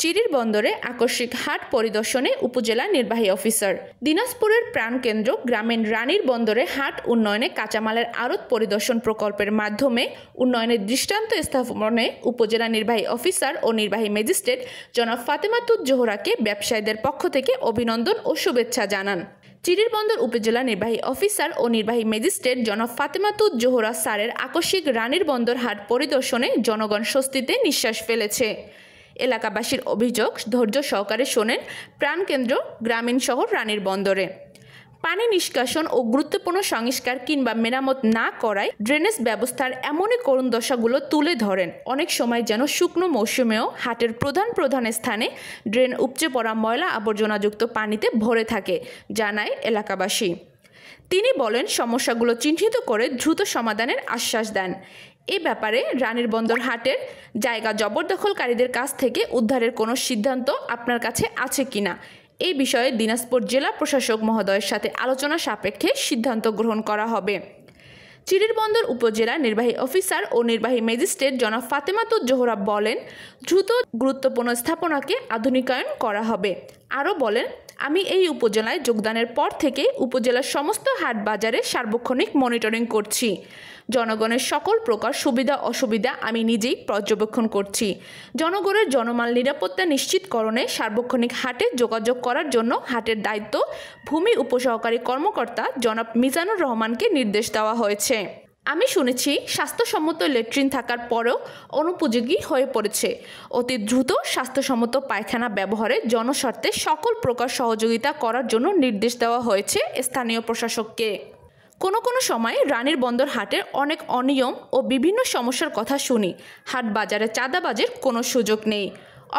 চিরির বন্দরে আকস্মিক হাট পরিদর্শনে উপজেলা নির্বাহী অফিসার। দিনাজপুরের প্রাণকেন্দ্র গ্রামীণ রানীর বন্দরে হাট উন্নয়নে কাঁচামালের আড়ত পরিদর্শন প্রকল্পের মাধ্যমে উন্নয়নের দৃষ্টান্ত স্থাপনে উপজেলা নির্বাহী অফিসার ও নির্বাহী ম্যাজিস্ট্রেট জনাব ফাতেমাতুজ জোহরাকে ব্যবসায়ীদের পক্ষ থেকে অভিনন্দন ও শুভেচ্ছা জানান। চিরির বন্দর উপজেলা নির্বাহী অফিসার ও নির্বাহী ম্যাজিস্ট্রেট জনাব ফাতেমাতুজ জোহরা স্যারের আকস্মিক রানীর বন্দর হাট পরিদর্শনে জনগণ স্বস্তিতে নিঃশ্বাস ফেলেছে। এলাকাবাসীর অভিযোগ ধৈর্য সহকারে শোনেন প্রাণকেন্দ্র গ্রামীণ শহর রানীর বন্দরে পানি নিষ্কাশন ও গুরুত্বপূর্ণ সংস্কার কিংবা মেরামত না করায় ড্রেনেজ ব্যবস্থার এমনই করুণ দশাগুলো তুলে ধরেন। অনেক সময় যেন শুকনো মৌসুমেও হাটের প্রধান স্থানে ড্রেন উপচে পড়া ময়লা আবর্জনাযুক্ত পানিতে ভরে থাকে জানায় এলাকাবাসী। তিনি বলেন, সমস্যাগুলো চিহ্নিত করে দ্রুত সমাধানের আশ্বাস দেন। এ ব্যাপারে রানীর বন্দর হাটের জায়গা জবরদখলকারীদের কাছ থেকে উদ্ধারের কোনো সিদ্ধান্ত আপনার কাছে আছে কিনা, এই বিষয়ে দিনাজপুর জেলা প্রশাসক মহোদয়ের সাথে আলোচনা সাপেক্ষে সিদ্ধান্ত গ্রহণ করা হবে। চিরির বন্দর উপজেলা নির্বাহী অফিসার ও নির্বাহী ম্যাজিস্ট্রেট জনাব ফাতেমাতুজ জোহরা বলেন, দ্রুত গুরুত্বপূর্ণ স্থাপনাকে আধুনিকায়ন করা হবে। আরও বলেন, আমি এই উপজেলায় যোগদানের পর থেকে উপজেলার সমস্ত হাট বাজারে সার্বক্ষণিক মনিটরিং করছি। জনগণের সকল প্রকার সুবিধা অসুবিধা আমি নিজেই পর্যবেক্ষণ করছি। জনগণের জনমাল নিরাপত্তা নিশ্চিতকরণে সার্বক্ষণিক হাটে যোগাযোগ করার জন্য হাটের দায়িত্ব ভূমি উপসহকারী কর্মকর্তা জনাব মিজানুর রহমানকে নির্দেশ দেওয়া হয়েছে। আমি শুনেছি স্বাস্থ্যসম্মত ল্যাট্রিন থাকার পরেও অনুপযোগী হয়ে পড়েছে। অতি দ্রুত স্বাস্থ্যসম্মত পায়খানা ব্যবহারে জনস্বার্থে সকল প্রকার সহযোগিতা করার জন্য নির্দেশ দেওয়া হয়েছে স্থানীয় প্রশাসককে। কোনো সময় রানীর বন্দর হাটের অনেক অনিয়ম ও বিভিন্ন সমস্যার কথা শুনি। হাট বাজারে চাঁদাবাজির কোনো সুযোগ নেই।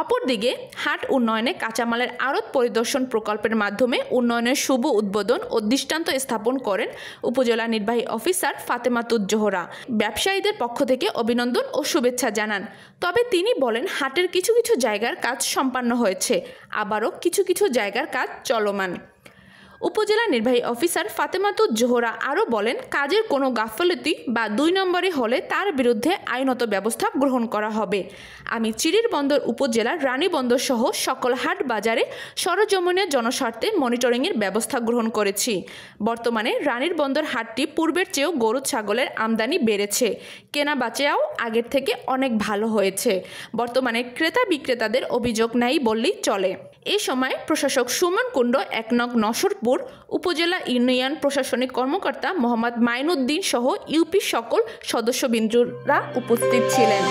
অপরদিকে হাট উন্নয়নে কাঁচামালের আড়ত পরিদর্শন প্রকল্পের মাধ্যমে উন্নয়নের শুভ উদ্বোধন ও দৃষ্টান্ত স্থাপন করেন উপজেলা নির্বাহী অফিসার ফাতেমাতুজ জোহরা। ব্যবসায়ীদের পক্ষ থেকে অভিনন্দন ও শুভেচ্ছা জানান। তবে তিনি বলেন, হাটের কিছু জায়গার কাজ সম্পন্ন হয়েছে, আবারও কিছু জায়গার কাজ চলমান। উপজেলা নির্বাহী অফিসার ফাতেমাতুজ জোহরা আরও বলেন, কাজের কোনো গাফলতি বা 2 নম্বরে হলে তার বিরুদ্ধে আইনত ব্যবস্থা গ্রহণ করা হবে। আমি চিরির বন্দর উপজেলার রানী বন্দর সহ সকল হাট বাজারে সরজমিনে জনস্বার্থে মনিটরিংয়ের ব্যবস্থা গ্রহণ করেছি। বর্তমানে রানীর বন্দর হাটটি পূর্বের চেয়েও গরু ছাগলের আমদানি বেড়েছে। কেনা বেচাও আগের থেকে অনেক ভালো হয়েছে। বর্তমানে ক্রেতা বিক্রেতাদের অভিযোগ নাই বললেই চলে। এ সময় প্রশাসক সুমন কুণ্ড 1 নং নসরপুর উপজেলা ইউনিয়ন প্রশাসনিক কর্মকর্তা মোহাম্মদ মাইনুদ্দিন সহ ইউপি সকল সদস্যবৃন্দরা উপস্থিত ছিলেন।